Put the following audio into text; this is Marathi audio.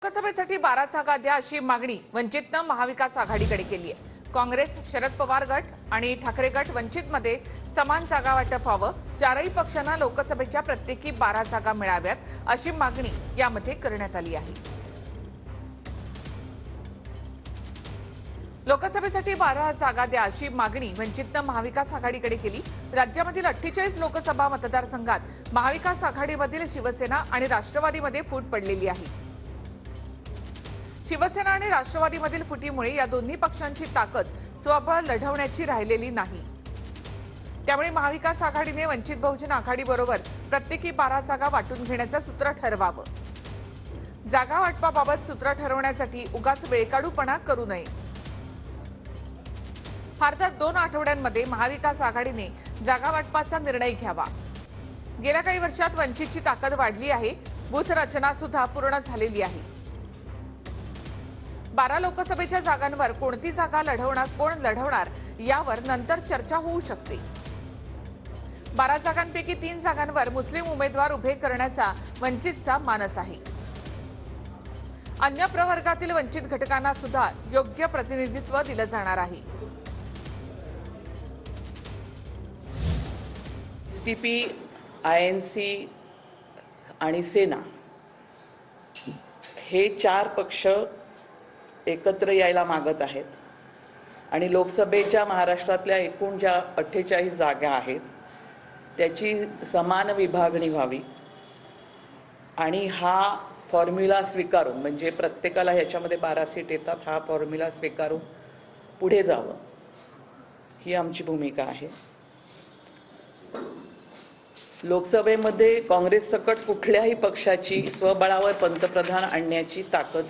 लोकसभेसाठी 12 जागा द्या अशी मागणी वंचितनं महाविकास आघाडीकडे केली आहे। काँग्रेस, शरद पवार गट आणि ठाकरे गट वंचितमध्ये समान जागा वाटप व्हावं, चारही पक्षांना लोकसभेच्या प्रत्येकी 12 जागा मिळाव्यात अशी मागणी यामध्ये करण्यात आली आहे। लोकसभेसाठी 12 जागा द्या अशी मागणी वंचितनं महाविकास आघाडीकडे केली। राज्यामधील 48 लोकसभा मतदारसंघात महाविकास आघाडीमधील शिवसेना आणि राष्ट्रवादीमध्ये फूट पडलेली आहे। शिवसेना आणि राष्ट्रवादीमधील फुटीमुळे या दोन्ही पक्षांची ताकद स्वबळ लढवण्याची राहिलेली नाही। त्यामुळे महाविकास आघाडीने वंचित बहुजन आघाडीबरोबर प्रत्येकी 12 जागा वाटून घेण्याचं सूत्र ठरवावं। जागा वाटपाबाबत सूत्र ठरवण्यासाठी उगाच वेळकाढूपणा करू नये। फार तर 2 आठवड्यांमध्ये महाविकास आघाडीने जागा वाटपाचा निर्णय घ्यावा। गेल्या काही वर्षात वंचितची ताकद वाढली आहे, बूथ रचना सुद्धा पूर्ण झालेली आहे। 12 लोकसभेच्या जागांवर कोणती जागा लढवणार, कोण लढवणार यावर नंतर चर्चा होऊ शकते। 12 जागांपैकी 3 जागांवर मुस्लिम उमेदवार उभे करण्याचा वंचितचा मानस आहे। अन्य प्रवर्गातील वंचित घटकांना सुद्धा योग्य प्रतिनिधित्व दिलं जाणार आहे। सीपी, आयएनसी आणि सेना हे 4 पक्ष एकत्र यायला मागत आहेत आणि लोकसभेच्या महाराष्ट्रातल्या एकूण ज्या 48 जागा आहेत त्याची समान विभागणी व्हावी आणि हा फॉर्म्युला स्वीकारून, म्हणजे प्रत्येकाला ह्याच्यामध्ये 12 सीट येतात, हा फॉर्म्युला स्वीकारून पुढे जावं ही आमची भूमिका आहे। लोकसभेमध्ये काँग्रेस सकट कुठल्याही पक्षाची स्वबळावर पंतप्रधान आणण्याची ताकद